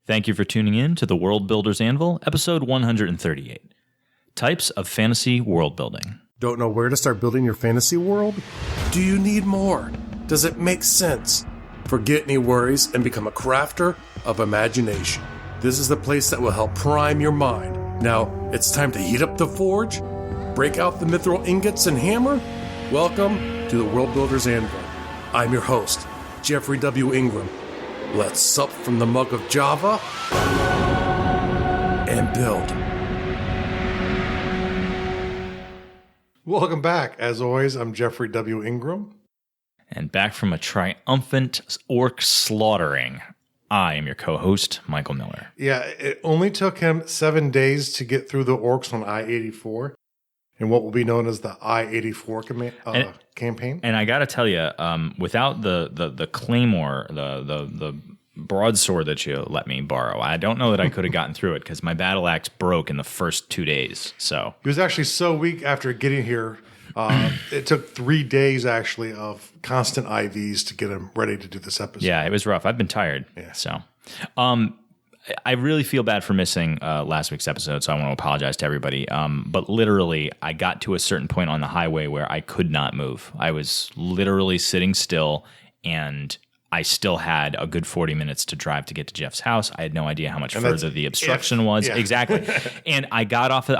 Thank you for tuning in to the World Builder's Anvil, episode 138. Types of fantasy world building. Don't know where to start building your fantasy world? Do you need more? Does it make sense? Forget any worries and become a crafter of imagination. This is the place that will help prime your mind. Now, it's time to heat up the forge, break out the mithril ingots and hammer. Welcome to the World Builder's Anvil. I'm your host, Jeffrey W. Ingram. Let's sup from the mug of Java and build. Welcome back. As always, I'm Jeffrey W. Ingram. And back from a triumphant orc slaughtering, I am your co-host, Michael Miller. Yeah, it only took him 7 days to get through the orcs on I-84 in what will be known as the I-84 campaign. And I got to tell you, without the claymore, the broadsword that you let me borrow, I don't know that I could have gotten through it because my battle axe broke in the first 2 days. So he was actually so weak after getting here. It took 3 days actually of constant IVs to get him ready to do this episode. Yeah, it was rough. I've been tired. Yeah. So, I really feel bad for missing last week's episode, so I want to apologize to everybody. But literally, I got to a certain point on the highway where I could not move. I was literally sitting still, and I still had a good 40 minutes to drive to get to Jeff's house. I had no idea how much further the obstruction was. Yeah. Exactly. And I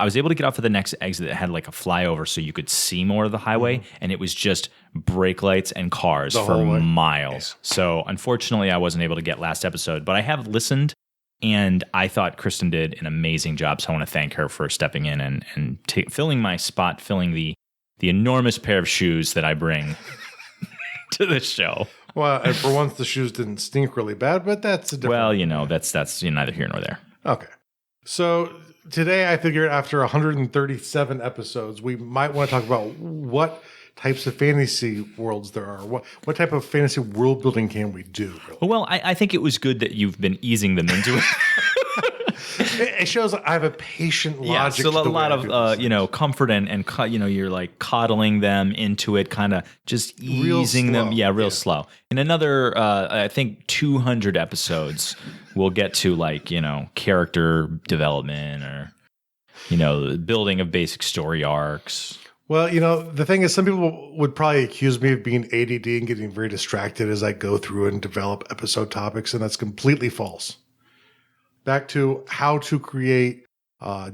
was able to get off of the next exit that had like a flyover so you could see more of the highway, and it was just brake lights and cars for miles. Yeah. So unfortunately, I wasn't able to get last episode, but I have listened. And I thought Kristen did an amazing job, so I want to thank her for stepping in and filling my spot, filling the enormous pair of shoes that I bring to the show. Well, and for once, the shoes didn't stink really bad, but that's a different... Well, that's neither here nor there. Okay. So today, I figured after 137 episodes, we might want to talk about what types of fantasy worlds there are. What type of fantasy world building can we do? Really? Well, I think it was good that you've been easing them into it. It shows I have a patient logic. Yeah, so a lot of comfort and you're like coddling them into it, kind of just easing them. Yeah, real slow. In another, I think 200 episodes, we'll get to character development or the building of basic story arcs. Well, the thing is, some people would probably accuse me of being ADD and getting very distracted as I go through and develop episode topics, and that's completely false. Back to how to create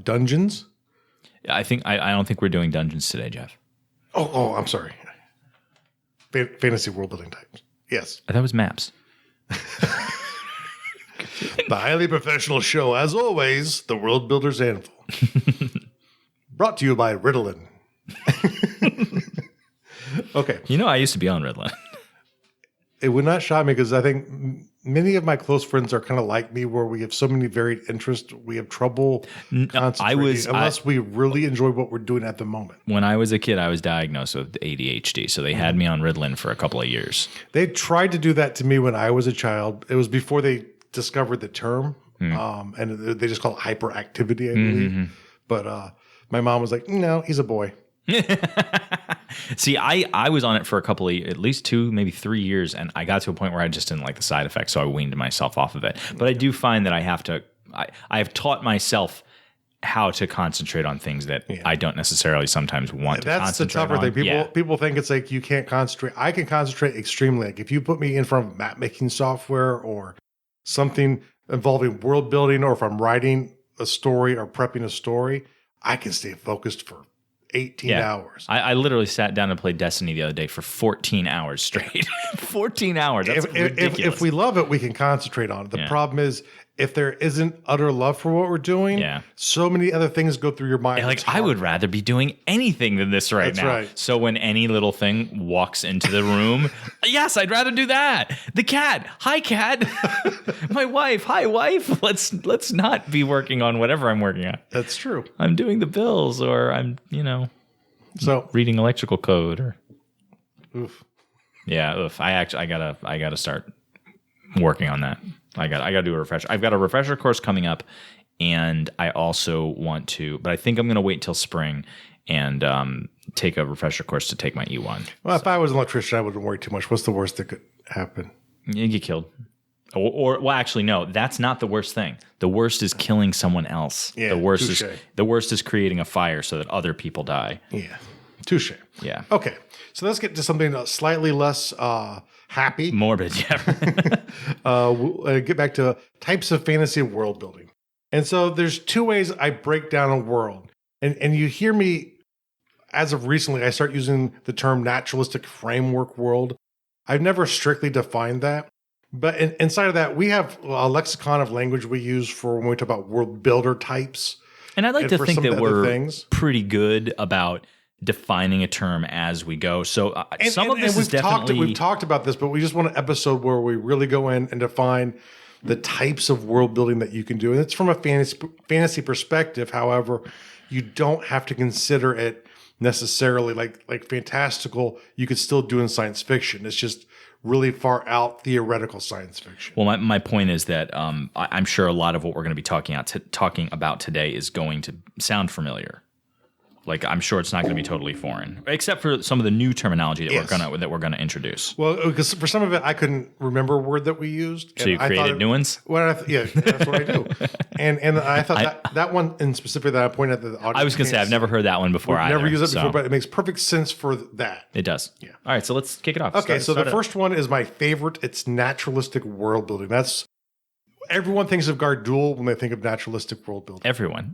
dungeons. I don't think we're doing dungeons today, Jeff. Oh, I'm sorry. Fantasy world building types. Yes. I thought it was maps. The highly professional show, as always, the World Builder's Anvil. Brought to you by Ritalin. Okay. I used to be on Ritalin. It would not shock me because I think many of my close friends are kind of like me, where we have so many varied interests, we have trouble concentrating unless we really enjoy what we're doing at the moment. When I was a kid, I was diagnosed with ADHD, so they had me on Ritalin for a couple of years. They tried to do that to me when I was a child. It was before they discovered the term, and they just call it hyperactivity, I believe. Mm-hmm. But my mom was like, no, he's a boy. See, I was on it for at least 2, maybe 3 years, and I got to a point where I just didn't like the side effects, so I weaned myself off of it. But I do find that I have taught myself how to concentrate on things that I don't necessarily sometimes want to concentrate on. That's the tougher thing. People think it's like you can't concentrate. I can concentrate extremely. Like if you put me in front of map making software or something involving world building, or if I'm writing a story or prepping a story, I can stay focused for 18 hours. I literally sat down and played Destiny the other day for 14 hours straight. 14 hours. That's ridiculous. If we love it, we can concentrate on it. The problem is, if there isn't utter love for what we're doing, so many other things go through your mind. Like, I would rather be doing anything than this right now. Right. So when any little thing walks into the room, yes, I'd rather do that. The cat. Hi, cat. My wife. Hi, wife. Let's not be working on whatever I'm working on. That's true. I'm doing the bills, or I'm, reading electrical code, or oof. Yeah, oof. I gotta start working on that. I got to do a refresher. I've got a refresher course coming up, and I also want to, but I think I'm going to wait till spring and take a refresher course to take my E1. Well, if I was an electrician, I wouldn't worry too much. What's the worst that could happen? You get killed. Well, actually, no, that's not the worst thing. The worst is killing someone else. Yeah, the worst is creating a fire so that other people die. Yeah, touche. Yeah. Okay, so let's get to something slightly less happy. Morbid, yeah. We'll get back to types of fantasy world building. And so there's two ways I break down a world. And you hear me, as of recently, I start using the term naturalistic framework world. I've never strictly defined that. But inside of that, we have a lexicon of language we use for when we talk about world builder types. And I'd like to think that we're pretty good about defining a term as we go. So some of this is definitely... We've talked about this, but we just want an episode where we really go in and define the types of world building that you can do. And it's from a fantasy perspective. However, you don't have to consider it necessarily like fantastical. You could still do in science fiction. It's just really far out theoretical science fiction. Well, my point is that I'm sure a lot of what we're going to be talking about today is going to sound familiar. Like, I'm sure it's not going to be totally foreign, except for some of the new terminology that we're gonna introduce. Well, because for some of it, I couldn't remember a word that we used. So you created new ones? Well, that's what I do. And I thought that one in specific that I pointed at the audience. I was going to say, I've never heard that one before either. Never used it before, but it makes perfect sense for that. It does. Yeah. All right, so let's kick it off. Okay, so the first one is my favorite. It's naturalistic world building. Everyone thinks of Gardul when they think of naturalistic world building. Everyone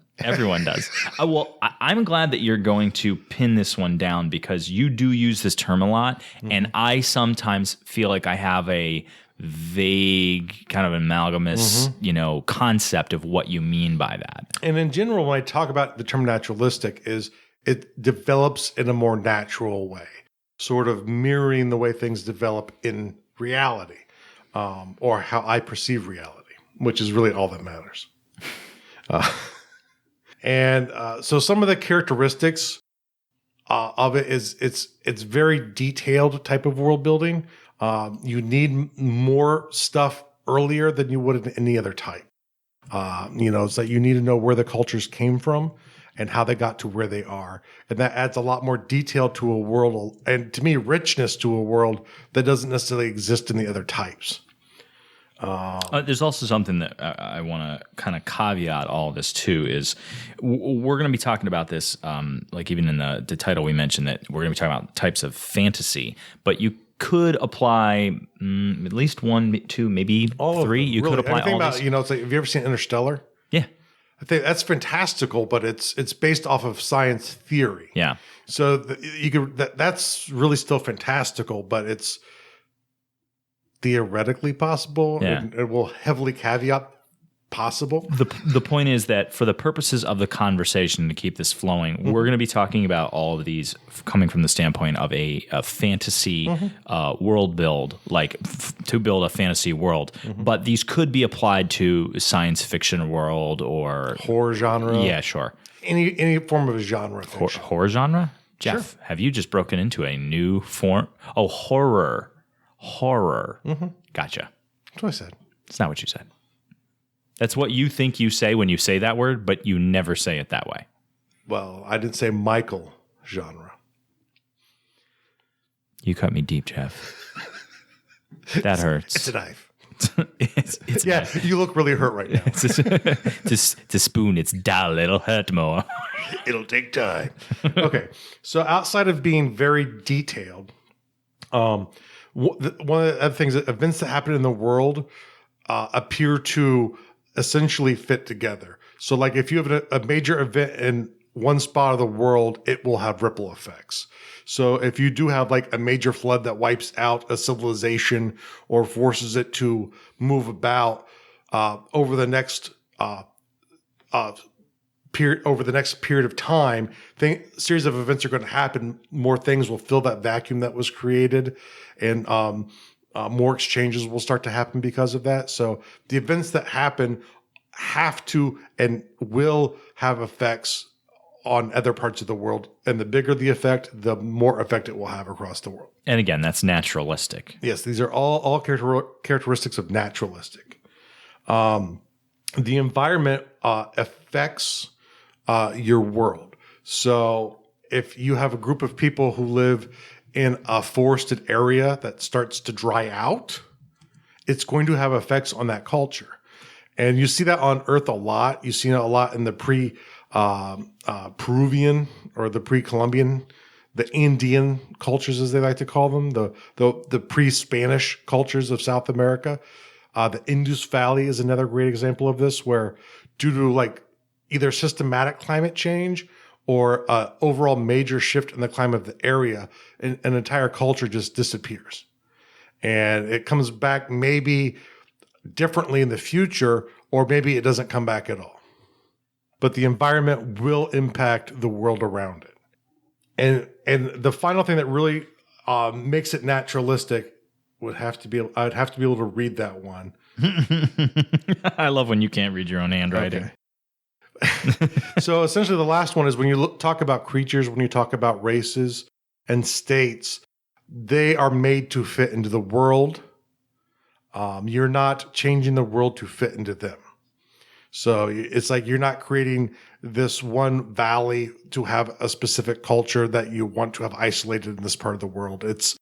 does. Well, I'm glad that you're going to pin this one down because you do use this term a lot, and I sometimes feel like I have a vague kind of amalgamous, concept of what you mean by that. And in general, when I talk about the term naturalistic, is it develops in a more natural way, sort of mirroring the way things develop in reality, or how I perceive reality, which is really all that matters. So some of the characteristics of it is it's very detailed type of world building. You need more stuff earlier than you would in any other type. It's that you need to know where the cultures came from and how they got to where they are. And that adds a lot more detail to a world, and to me, richness to a world that doesn't necessarily exist in the other types. There's also something that I want to kind of caveat all of this too is we're going to be talking about this, like even in the title we mentioned that we're going to be talking about types of fantasy, but you could apply at least 1, 2, maybe 3. You could apply all these. It's like, have you ever seen Interstellar? Yeah. I think that's fantastical, but it's based off of science theory. Yeah. So that's really still fantastical, but it's theoretically possible. Yeah. And it will heavily caveat possible. The point is that for the purposes of the conversation, to keep this flowing, we're going to be talking about all of these coming from the standpoint of a fantasy world build, like to build a fantasy world. But these could be applied to science fiction world or horror genre. Yeah, sure. Any form of a genre. Horror genre? Jeff, have you just broken into a new form? Oh, horror. Gotcha. That's what I said. It's not what you said. That's what you think you say when you say that word, but you never say it that way. Well, I didn't say Michael genre. You cut me deep, Jeff. That hurts. It's a knife. It's yeah, you look really hurt right now. It's a spoon. It's dull. It'll hurt more. It'll take time. Okay. So outside of being very detailed, one of the other things, events that happen in the world appear to essentially fit together. So like if you have a major event in one spot of the world, it will have ripple effects. So if you do have like a major flood that wipes out a civilization or forces it to move about over the next period of time, series of events are going to happen. More things will fill that vacuum that was created, and more exchanges will start to happen because of that. So the events that happen have to and will have effects on other parts of the world. And the bigger the effect, the more effect it will have across the world. And again, that's naturalistic. Yes, these are all characteristics of naturalistic. The environment affects your world. So if you have a group of people who live in a forested area that starts to dry out it's going to have effects on that culture. And you see that on Earth a lot. You see it a lot in the Peruvian or the pre-Columbian, the Indian cultures, as they like to call them, the pre-Spanish cultures of South America. The Indus Valley is another great example of this, where due to like either systematic climate change or overall major shift in the climate of the area, an entire culture just disappears. And it comes back maybe differently in the future, or maybe it doesn't come back at all. But the environment will impact the world around it. And the final thing that really makes it naturalistic I'd have to be able to read that one. I love when you can't read your own handwriting. Okay. So essentially the last one is when you talk about creatures, when you talk about races and states, they are made to fit into the world. You're not changing the world to fit into them. So it's like you're not creating this one valley to have a specific culture that you want to have isolated in this part of the world. It's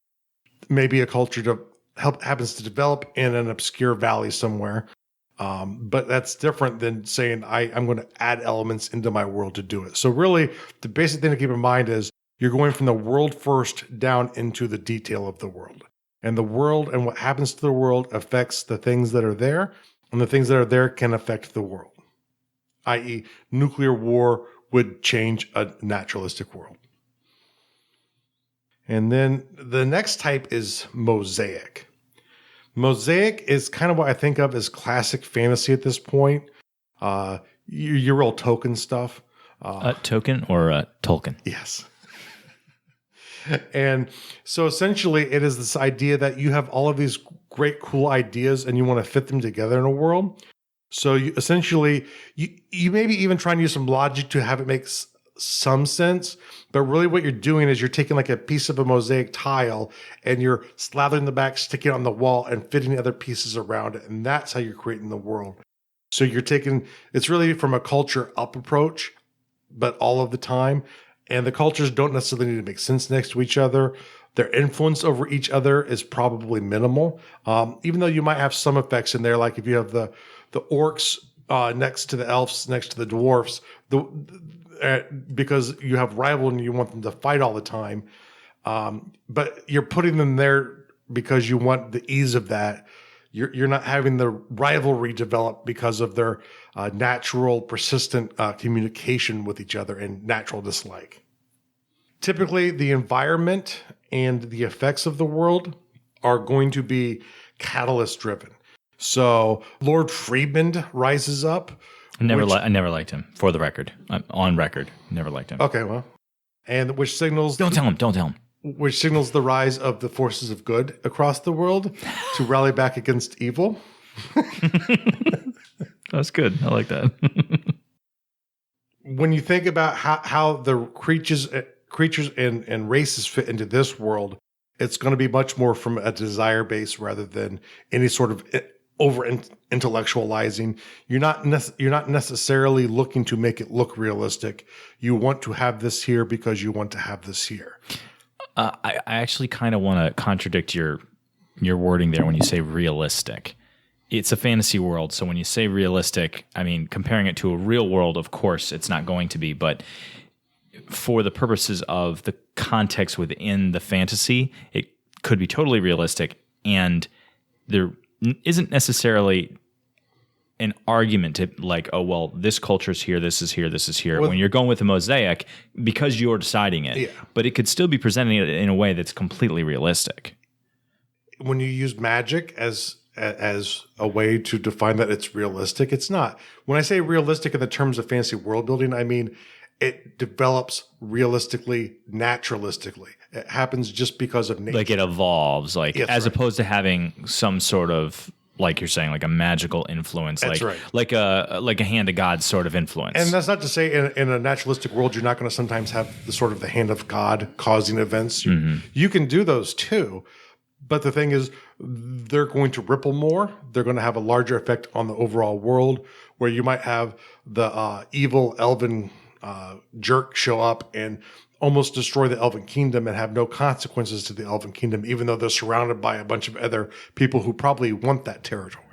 maybe a culture happens to develop in an obscure valley somewhere. But that's different than saying I'm going to add elements into my world to do it. So really, the basic thing to keep in mind is you're going from the world first down into the detail of the world. And the world and what happens to the world affects the things that are there, and the things that are there can affect the world, i.e. nuclear war would change a naturalistic world. And then the next type is Mosaic. Mosaic is kind of what I think of as classic fantasy at this point. Your real Tolkien stuff. Tolkien or Tolkien? Yes. And so essentially it is this idea that you have all of these great, cool ideas and you want to fit them together in a world. So you maybe even try and use some logic to have it make some sense, but really what you're doing is you're taking like a piece of a mosaic tile and you're slathering the back, sticking it on the wall and fitting other pieces around it. And that's how you're creating the world. So it's really from a culture up approach, but all of the time. And the cultures don't necessarily need to make sense next to each other. Their influence over each other is probably minimal. Even though you might have some effects in there, like if you have the orcs next to the elves, next to the dwarfs, because you have rival and you want them to fight all the time. But you're putting them there because you want the ease of that. You're not having the rivalry develop because of their natural, persistent communication with each other and natural dislike. Typically, the environment and the effects of the world are going to be catalyst-driven. So Lord Friedman rises up. I never liked him, for the record. I'm on record. Never liked him. Okay, well. And which signals... Don't tell him. Which signals the rise of the forces of good across the world to rally back against evil. That's good. I like that. When you think about how the creatures and races fit into this world, it's going to be much more from a desire base rather than any sort of over intellectualizing. You're not necessarily looking to make it look realistic. You want to have this here because you want to have this here. I actually kind of want to contradict your wording there when you say realistic. It's a fantasy world, so when you say realistic, I mean, comparing it to a real world, of course, it's not going to be, but for the purposes of the context within the fantasy, it could be totally realistic, and there isn't necessarily an argument to like, oh, well, this culture's here, this is here, this is here. When you're going with a mosaic, because you're deciding it. Yeah. But it could still be presenting it in a way that's completely realistic. When you use magic as a way to define that it's realistic, it's not. When I say realistic in the terms of fantasy world building, I mean it develops realistically, naturalistically. It happens just because of nature. Like it evolves, as opposed to having some sort of, like you're saying, like a magical influence, that's like a hand of God sort of influence. And that's not to say in a naturalistic world you're not going to sometimes have the hand of God causing events. You can do those too, but the thing is, they're going to ripple more. They're going to have a larger effect on the overall world, where you might have the evil elven jerk show up and almost destroy the Elven Kingdom and have no consequences to the Elven Kingdom, even though they're surrounded by a bunch of other people who probably want that territory.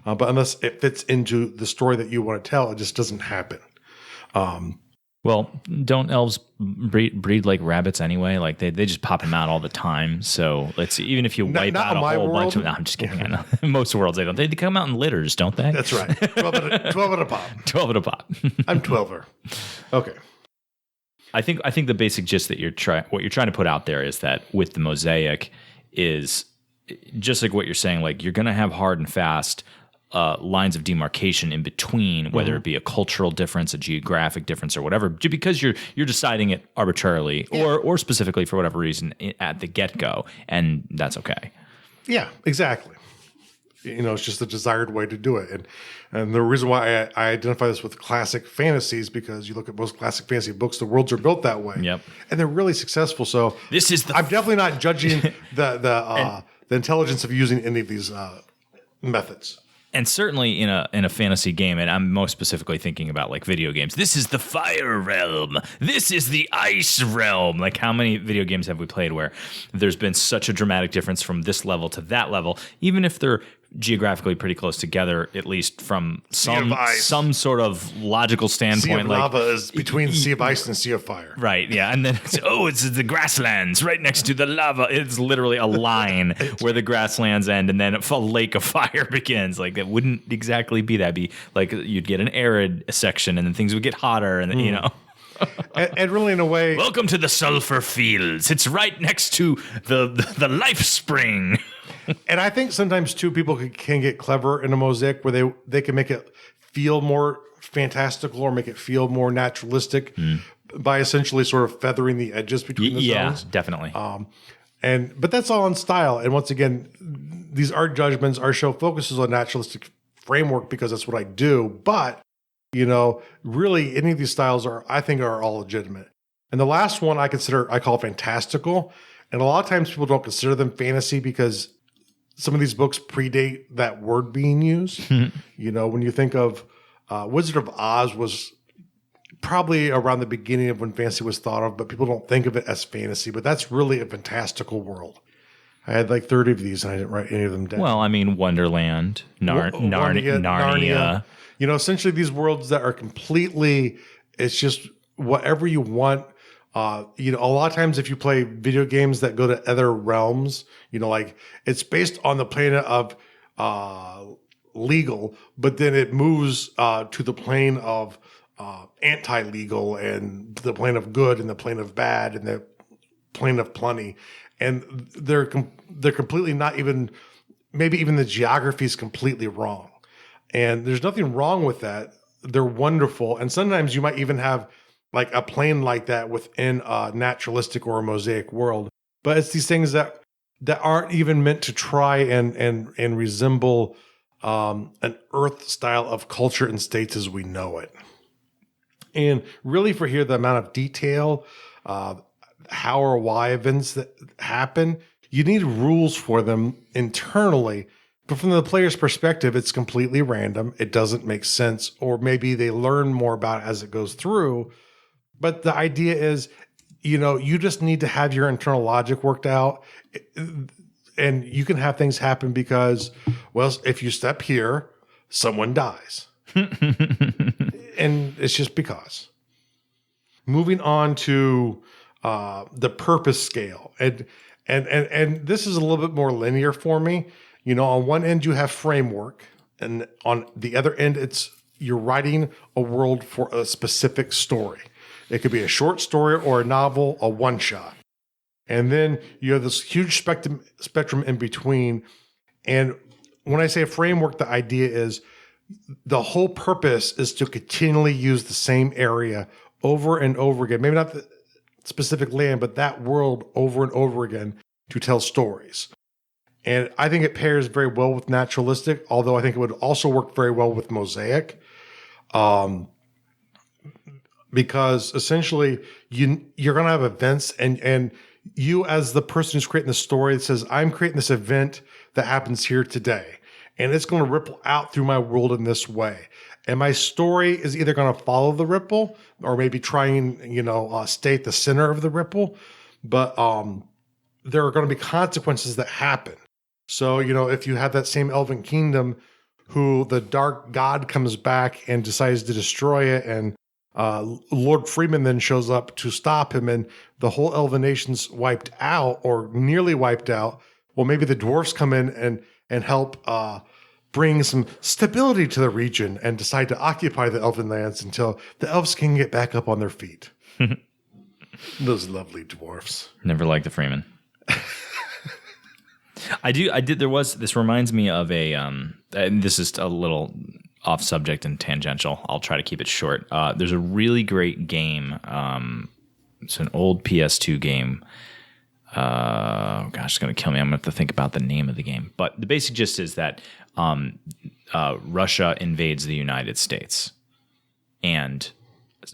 But unless it fits into the story that you want to tell, it just doesn't happen. Well, don't elves breed like rabbits anyway? Like they just pop them out all the time. So let's see, even if you wipe out a whole bunch of them, I'm just kidding. I know. Most worlds they don't. They come out in litters, don't they? That's right. 12 at a pop. 12 at a pop. I'm 12er. Okay. I think the basic gist that what you're trying to put out there is that with the Mosaic is just like what you're saying. Like you're going to have hard and fast lines of demarcation in between, whether it be a cultural difference, a geographic difference, or whatever, because you're deciding it arbitrarily or specifically for whatever reason at the get-go, and that's okay. Yeah, exactly. It's just the desired way to do it. And the reason why I identify this with classic fantasies, because you look at most classic fantasy books, the worlds are built that way. Yep. And they're really successful. So I'm definitely not judging the intelligence of using any of these methods. And certainly in a fantasy game, and I'm most specifically thinking about like video games, this is the fire realm. This is the ice realm. Like how many video games have we played where there's been such a dramatic difference from this level to that level, even if they're geographically pretty close together, at least from some sort of logical standpoint. Sea of lava is between the Sea of Ice and the Sea of Fire. Right, yeah. And then, it's the grasslands right next to the lava. It's literally a line where the grasslands end and then a lake of fire begins. Like, it wouldn't exactly be that. It'd be like you'd get an arid section and then things would get hotter and, And really, in a way... Welcome to the sulfur fields. It's right next to the life spring. And I think sometimes, too, people can get clever in a Mosaic where they can make it feel more fantastical or make it feel more naturalistic by essentially sort of feathering the edges between the zones. Yeah, definitely. But that's all in style. And once again, these art judgments, our show focuses on naturalistic framework because that's what I do. But, really any of these styles I think are all legitimate. And the last one I call fantastical. And a lot of times people don't consider them fantasy because some of these books predate that word being used. When you think of Wizard of Oz was probably around the beginning of when fantasy was thought of, but people don't think of it as fantasy. But that's really a fantastical world. I had like 30 of these and I didn't write any of them down. Well, I mean, Wonderland, Narnia. Essentially these worlds that are completely, it's just whatever you want. A lot of times if you play video games that go to other realms, like it's based on the plane of legal, but then it moves to the plane of anti-legal and the plane of good and the plane of bad and the plane of plenty. And they're completely not even, maybe even the geography is completely wrong. And there's nothing wrong with that. They're wonderful. And sometimes you might even have like a plane like that within a naturalistic or a Mosaic world. But it's these things that aren't even meant to try and resemble an Earth style of culture and states as we know it. And really for here, the amount of detail, how or why events that happen, you need rules for them internally. But from the player's perspective, it's completely random. It doesn't make sense. Or maybe they learn more about it as it goes through. But the idea is, you just need to have your internal logic worked out. And you can have things happen because, well, if you step here, someone dies. And it's just because. Moving on to the purpose scale. And this is a little bit more linear for me. On one end you have framework, and on the other end you're writing a world for a specific story. It could be a short story or a novel, a one-shot. And then you have this huge spectrum in between. And when I say a framework, the idea is the whole purpose is to continually use the same area over and over again. Maybe not the specific land, but that world over and over again to tell stories. And I think it pairs very well with naturalistic, although I think it would also work very well with Mosaic. Because essentially you're going to have events and you as the person who's creating the story that says, I'm creating this event that happens here today. And it's going to ripple out through my world in this way. And my story is either going to follow the ripple or maybe try and, stay at the center of the ripple. But there are going to be consequences that happen. So, if you have that same elven kingdom who the dark god comes back and decides to destroy it, and Lord Freeman then shows up to stop him, and the whole elven nation's wiped out or nearly wiped out, well, maybe the dwarfs come in and help bring some stability to the region and decide to occupy the elven lands until the elves can get back up on their feet. Those lovely dwarfs. Never liked the Freeman. I did. This reminds me of and this is a little off subject and tangential. I'll try to keep it short. There's a really great game. It's an old PS2 game. It's going to kill me. I'm going to have to think about the name of the game. But the basic gist is that Russia invades the United States and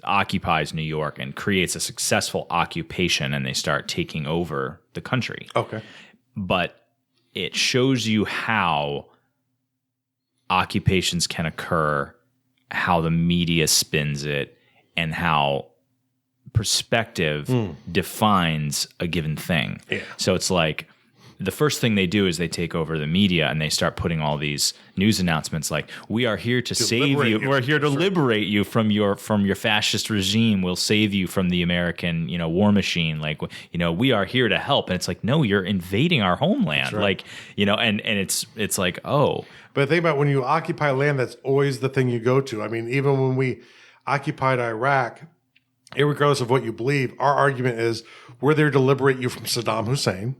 occupies New York and creates a successful occupation, and they start taking over the country. Okay. But it shows you how occupations can occur, how the media spins it, and how perspective defines a given thing. Yeah. So it's like the first thing they do is they take over the media and they start putting all these news announcements like, we are here to save you. We're here to liberate you from your fascist regime. We'll save you from the American, war machine. Like, we are here to help. And it's like, no, you're invading our homeland. Right. Like, and it's like, oh. But think about when you occupy land, that's always the thing you go to. I mean, even when we occupied Iraq, regardless of what you believe, our argument is we're there to liberate you from Saddam Hussein.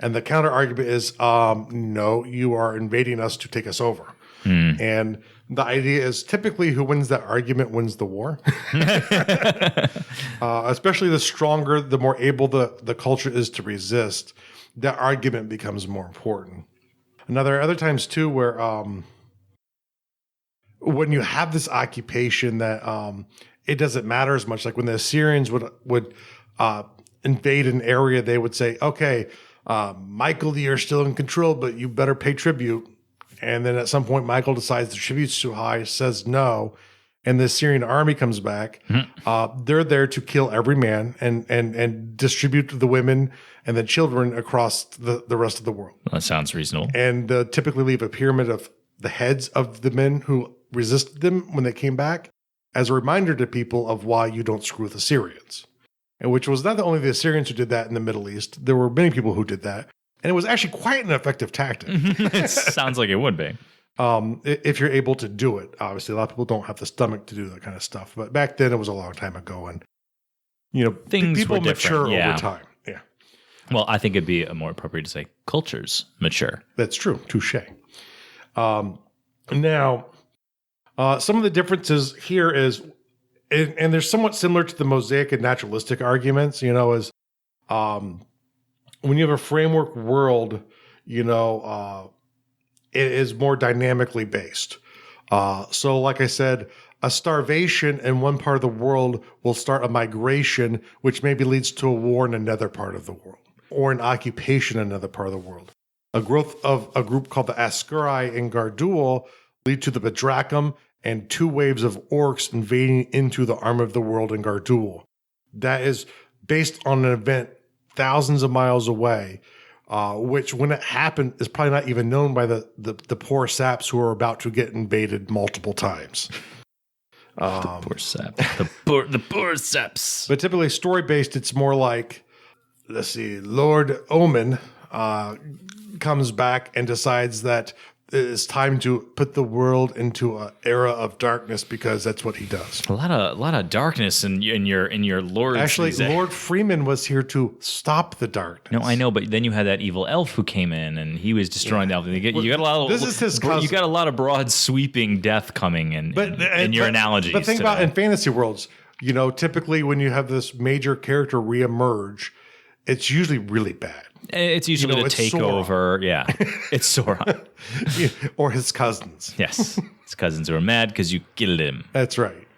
And the counter argument is, no, you are invading us to take us over. And the idea is typically who wins that argument wins the war. Especially the stronger, the more able the culture is to resist, that argument becomes more important. And other times too where when you have this occupation that it doesn't matter as much. Like when the Assyrians would invade an area, they would say, okay, Michael, you're still in control, but you better pay tribute. And then at some point, Michael decides the tribute's too high, says no, and the Assyrian army comes back. They're there to kill every man and distribute the women and the children across the rest of the world. Well, that sounds reasonable. And typically leave a pyramid of the heads of the men who resisted them when they came back as a reminder to people of why you don't screw with the Assyrians. And which was not only the Assyrians who did that in the Middle East. There were many people who did that. And it was actually quite an effective tactic. It sounds like it would be. If you're able to do it. Obviously, a lot of people don't have the stomach to do that kind of stuff. But back then, it was a long time ago. And, things people were different. mature over time. Yeah. Well, I think it'd be more appropriate to say cultures mature. That's true. Touche. Now, some of the differences here is, and they're somewhat similar to the Mosaic and Naturalistic arguments, is when you have a framework world, it is more dynamically based. So like I said, a starvation in one part of the world will start a migration, which maybe leads to a war in another part of the world, or an occupation in another part of the world. A growth of a group called the Ascuri in Gardul lead to the Bedrachum and 2 waves of orcs invading into the arm of the world in Gardul. That is based on an event thousands of miles away, which when it happened is probably not even known by the poor saps who are about to get invaded multiple times. The poor saps. The poor saps. But typically story-based, it's more like, let's see, Lord Omen comes back and decides that it's time to put the world into an era of darkness because that's what he does. A lot of darkness in your lords. Actually, Lord Freeman was here to stop the darkness. No, I know, but then you had that evil elf who came in and he was destroying the elf. You got a lot of this is his cousin. You got a lot of broad sweeping death coming in your analogies. But think about in fantasy worlds, typically when you have this major character reemerge, it's usually really bad. It's usually to take over. Yeah. It's Sauron. Or his cousins. Yes. His cousins who are mad because you killed him. That's right.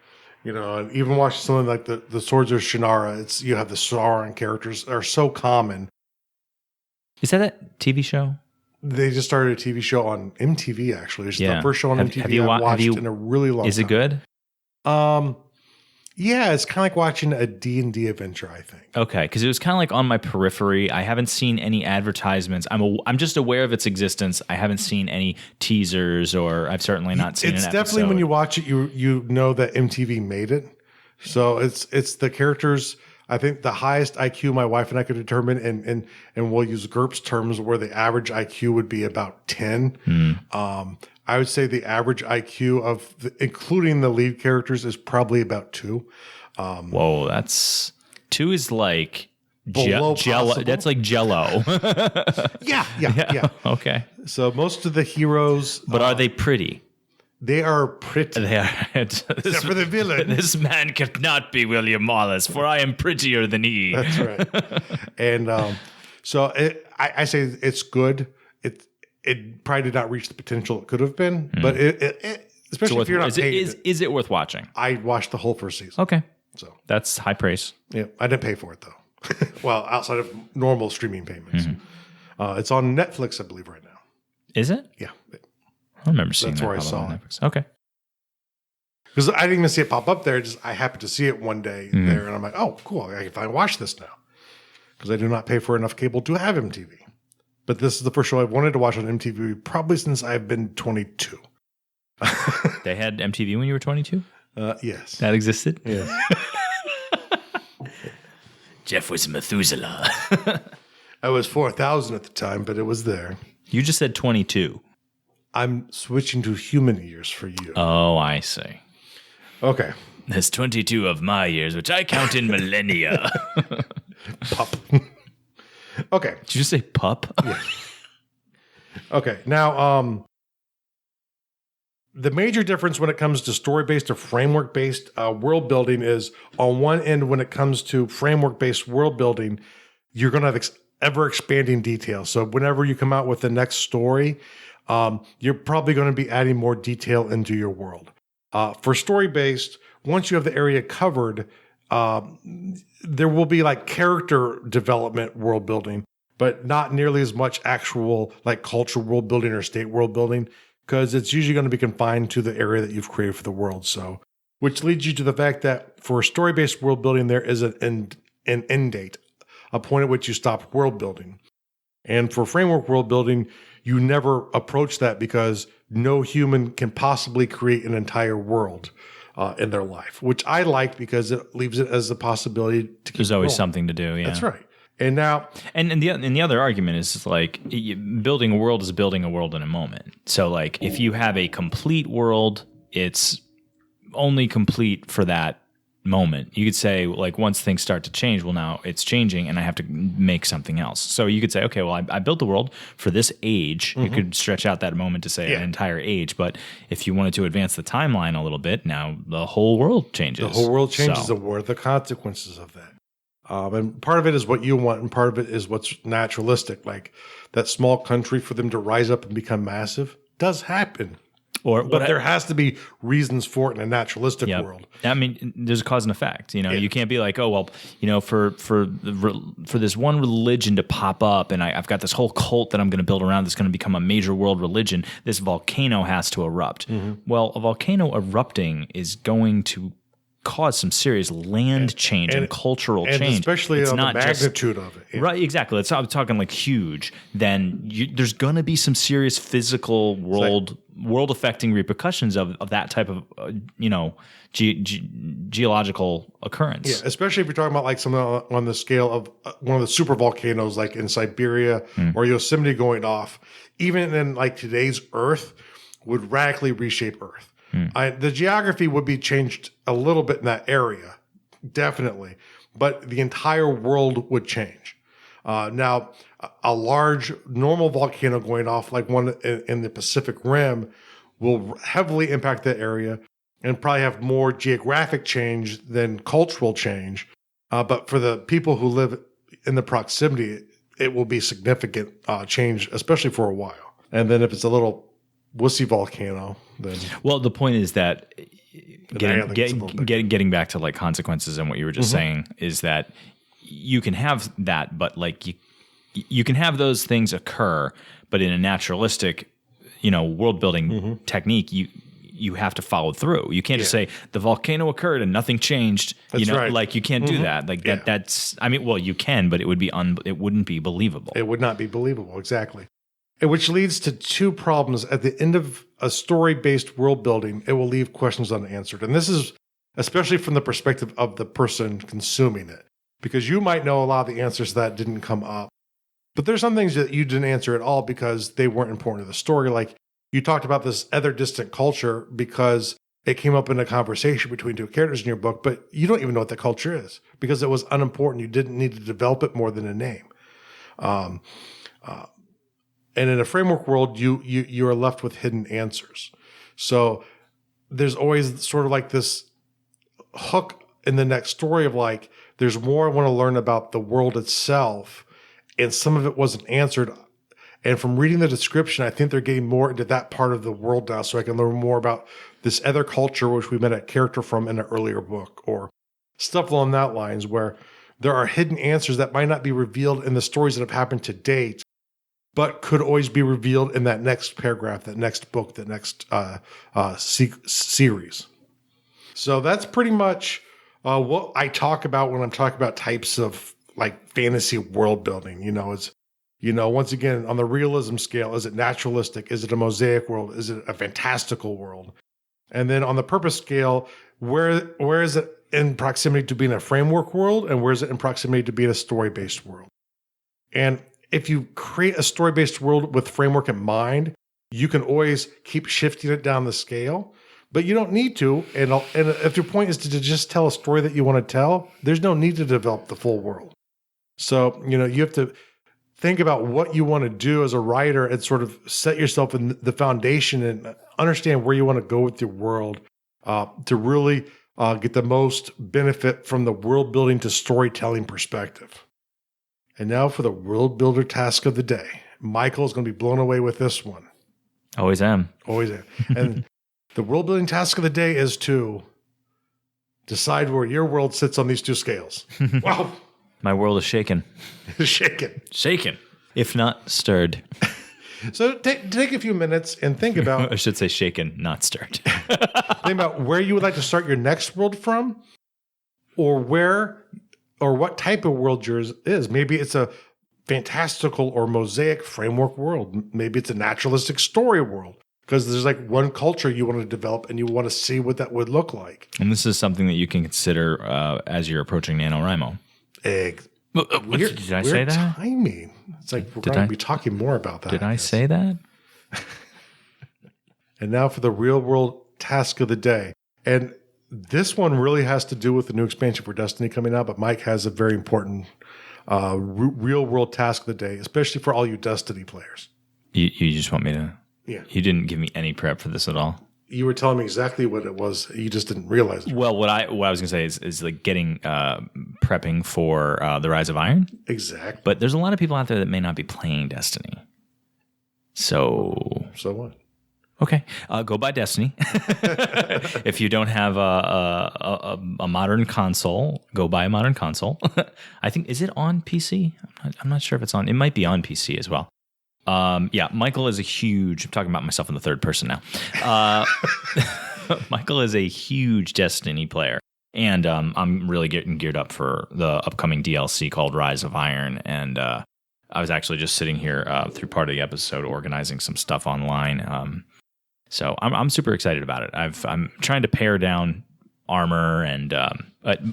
And even watching something like the Swords of Shannara, you have the Sauron characters are so common. Is that TV show? They just started a TV show on MTV, actually. It's the first show on MTV I've watched in a really long time. Is it good? Yeah, it's kind of like watching a D&D adventure, I think. Okay, because it was kind of like on my periphery. I haven't seen any advertisements. I'm just aware of its existence. I haven't seen any teasers, or I've certainly not seen an episode. It's definitely, when you watch it, you know that MTV made it. So it's the characters. I think the highest IQ my wife and I could determine, and we'll use GURPS terms, where the average IQ would be about 10. I would say the average IQ including the lead characters, is probably about 2. Whoa, that's 2 is like Jello. That's like Jello. Yeah. Okay. So most of the heroes, but are they pretty? They are pretty. They are. Except for the villain. This man cannot be William Wallace, for I am prettier than he. That's right. And so I say it's good. It probably did not reach the potential it could have been, but it especially if you're not paid. Is it worth watching? I watched the whole first season. Okay. So that's high praise. Yeah, I didn't pay for it though. Well, outside of normal streaming payments. It's on Netflix, I believe, right now. Is it? Yeah. I remember seeing that. That's where I saw it. Netflix. Okay. Because I didn't even see it pop up there. I happened to see it one day there, and I'm like, oh, cool. I can finally watch this now. Because I do not pay for enough cable to have MTV. But this is the first show I've wanted to watch on MTV probably since I've been 22. They had MTV when you were 22? Yes. That existed? Yes. Jeff was Methuselah. I was 4,000 at the time, but it was there. You just said 22. I'm switching to human years for you. Oh, I see. Okay. There's 22 of my years, which I count in millennia. Pup. Okay. Did you just say pup? Yeah. Okay. Now, the major difference when it comes to story-based or framework-based world building is, on one end, when it comes to framework-based world building, you're going to have ever-expanding details. So whenever you come out with the next story, you're probably going to be adding more detail into your world. For story-based, once you have the area covered, there will be like character development world building, but not nearly as much actual like cultural world building or state world building, because it's usually going to be confined to the area that you've created for the world. So, which leads you to the fact that for story-based world building, there is an end date, a point at which you stop world building. And for framework world building, you never approach that because no human can possibly create an entire world in their life, which I like because it leaves it as a possibility to keep There's always rolling. something to do. Yeah, That's right. And now, and the other argument is like building a world is building a world in a moment. So like if you have a complete world, it's only complete for that moment. You could say like once things start to change, well now it's changing and I have to make something else. So you could say, okay, well I built the world for this age. You could stretch out that moment to say an entire age. But if you wanted to advance the timeline a little bit, now the whole world changes. The whole world changes, and what are the consequences of that? And part of it is what you want, and part of it is what's naturalistic. Like that small country, for them to rise up and become massive does happen. But there has to be reasons for it in a naturalistic world. I mean, there's a cause and effect. You know, you can't be like, oh well, you know, for this one religion to pop up, and I've got this whole cult that I'm going to build around that's going to become a major world religion. This volcano has to erupt. Well, a volcano erupting is going to cause some serious land change and cultural change, especially on the magnitude of it. Yeah. Right, exactly. I'm talking like huge. Then there's going to be some serious physical world affecting repercussions of that type of geological occurrence. Yeah, especially if you're talking about like something on the scale of one of the super volcanoes, like in Siberia or Yosemite going off. Even in like today's Earth, would radically reshape Earth. The geography would be changed a little bit in that area, definitely, but the entire world would change. Now, a large normal volcano going off, like one in the Pacific Rim, will heavily impact that area and probably have more geographic change than cultural change. But for the people who live in the proximity, it will be significant change, especially for a while. And then if it's a little wussy volcano, then the point is that getting back to like consequences and what you were just saying is that you can have that, but like you can have those things occur, but in a naturalistic, world building technique, you have to follow through. You can't just say the volcano occurred and nothing changed. That's right. Like you can't do that. Like that's. I mean, well, you can, but it would be it wouldn't be believable. It would not be believable, exactly. And which leads to two problems. At the end of a story-based world building, it will leave questions unanswered, and this is especially from the perspective of the person consuming it, because you might know a lot of the answers that didn't come up, but there's some things that you didn't answer at all because they weren't important to the story. Like you talked about this other distant culture because it came up in a conversation between two characters in your book, but you don't even know what the culture is because it was unimportant. You didn't need to develop it more than a name. And in a framework world, you are left with hidden answers. So there's always sort of like this hook in the next story of like, there's more I want to learn about the world itself, and some of it wasn't answered. And from reading the description, I think they're getting more into that part of the world now, so I can learn more about this other culture, which we met a character from in an earlier book, or stuff along that lines, where there are hidden answers that might not be revealed in the stories that have happened to date, but could always be revealed in that next paragraph, that next book, that next series. So that's pretty much what I talk about when I'm talking about types of like fantasy world building. It's, once again, on the realism scale, is it naturalistic? Is it a mosaic world? Is it a fantastical world? And then on the purpose scale, where is it in proximity to being a framework world, and where is it in proximity to being a story-based world? And if you create a story-based world with framework in mind, you can always keep shifting it down the scale, but you don't need to. And if your point is to just tell a story that you want to tell, there's no need to develop the full world. So, you have to think about what you want to do as a writer and sort of set yourself in the foundation and understand where you want to go with your world to really get the most benefit from the world building to storytelling perspective. And now for the world builder task of the day. Michael is going to be blown away with this one. Always am. Always am. And the world building task of the day is to decide where your world sits on these two scales. Wow. My world is shaken. Shaken. Shaken. If not stirred. So take a few minutes and think about... I should say shaken, not stirred. Think about where you would like to start your next world from, or what type of world yours is. Maybe it's a fantastical or mosaic framework world. Maybe it's a naturalistic story world, because there's like one culture you want to develop and you want to see what that would look like. And this is something that you can consider as you're approaching NaNoWriMo. Did I say that? Timing. It's like we're going to be talking more about that. Did I say that? And now for the real world task of the day. And this one really has to do with the new expansion for Destiny coming out, but Mike has a very important real world task of the day, especially for all you Destiny players. You just want me to... Yeah. You didn't give me any prep for this at all. You were telling me exactly what it was. You just didn't realize it. Well, what I was going to say is like getting prepping for the Rise of Iron. Exactly. But there's a lot of people out there that may not be playing Destiny. So what? Okay, go buy Destiny. If you don't have a modern console, go buy a modern console. I think, is it on PC? I'm not sure if it's on. It might be on PC as well. Yeah, Michael is I'm talking about myself in the third person now. Michael is a huge Destiny player. And I'm really getting geared up for the upcoming DLC called Rise of Iron. And I was actually just sitting here through part of the episode organizing some stuff online. So I'm super excited about it. I'm trying to pare down armor, and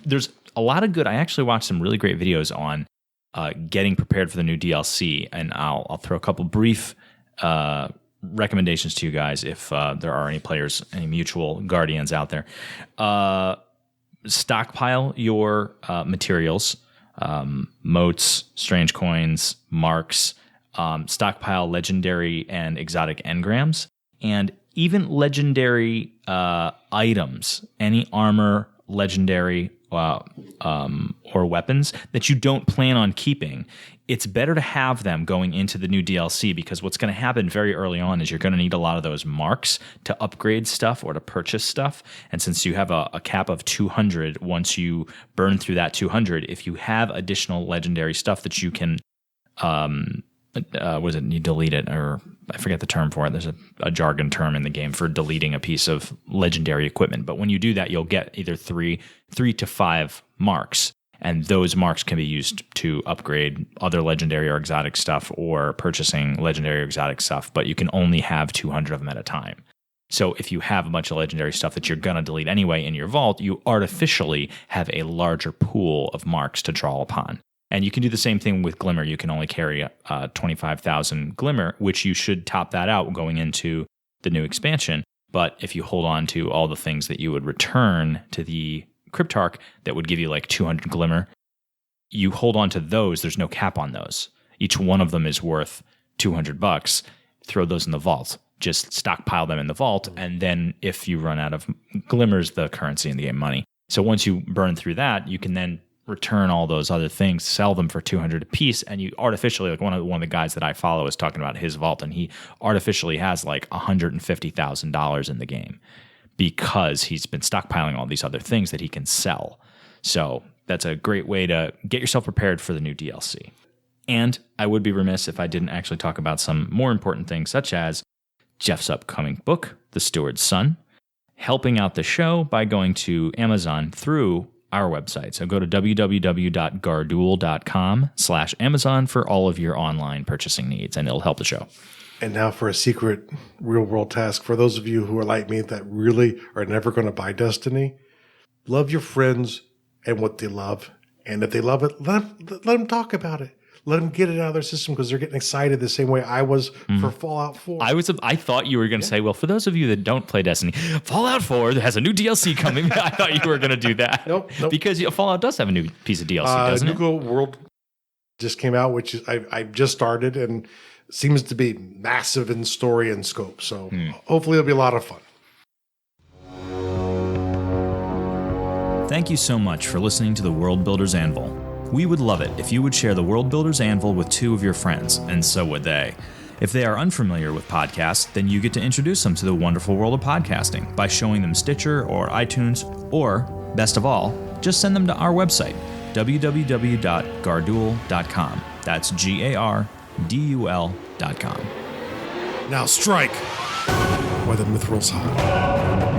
there's a lot of good. I actually watched some really great videos on getting prepared for the new DLC, and I'll throw a couple brief recommendations to you guys if there are any players, any mutual guardians out there. Stockpile your materials, motes, strange coins, marks, stockpile legendary and exotic engrams, and even legendary items, any armor, legendary or weapons that you don't plan on keeping. It's better to have them going into the new DLC, because what's going to happen very early on is you're going to need a lot of those marks to upgrade stuff or to purchase stuff. And since you have a cap of 200, once you burn through that 200, if you have additional legendary stuff that you can was it? You delete it, or I forget the term for it. There's a jargon term in the game for deleting a piece of legendary equipment. But when you do that, you'll get either three to 5 marks. And those marks can be used to upgrade other legendary or exotic stuff or purchasing legendary or exotic stuff. But you can only have 200 of them at a time. So if you have a bunch of legendary stuff that you're going to delete anyway in your vault, you artificially have a larger pool of marks to draw upon. And you can do the same thing with Glimmer. You can only carry 25,000 Glimmer, which you should top that out going into the new expansion. But if you hold on to all the things that you would return to the Cryptarch that would give you like 200 Glimmer, you hold on to those. There's no cap on those. Each one of them is worth $200. Throw those in the vault. Just stockpile them in the vault. And then if you run out of Glimmers, the currency in the game money. So once you burn through that, you can then return all those other things, sell them for 200 a piece, and you artificially, like one of the guys that I follow is talking about his vault, and he artificially has like $150,000 in the game because he's been stockpiling all these other things that he can sell. So that's a great way to get yourself prepared for the new DLC. And I would be remiss if I didn't actually talk about some more important things, such as Jeff's upcoming book, The Steward's Son, helping out the show by going to Amazon through our website. So go to www.garduel.com/Amazon for all of your online purchasing needs, and it'll help the show. And now for a secret real-world task. For those of you who are like me that really are never going to buy Destiny, love your friends and what they love. And if they love it, let them talk about it. Let them get it out of their system because they're getting excited the same way I was for Fallout 4. I thought you were going to say, well, for those of you that don't play Destiny, Fallout 4 has a new DLC coming. I thought you were going to do that. Nope. Because Fallout does have a new piece of DLC, doesn't it? Nuclear World just came out, which is, I just started and seems to be massive in story and scope. So hopefully it'll be a lot of fun. Thank you so much for listening to the World Builders Anvil. We would love it if you would share the World Builders Anvil with 2 of your friends, and so would they. If they are unfamiliar with podcasts, then you get to introduce them to the wonderful world of podcasting by showing them Stitcher or iTunes, or, best of all, just send them to our website, www.garduel.com. That's GARDUL.com. Now strike, where the mithrils hide.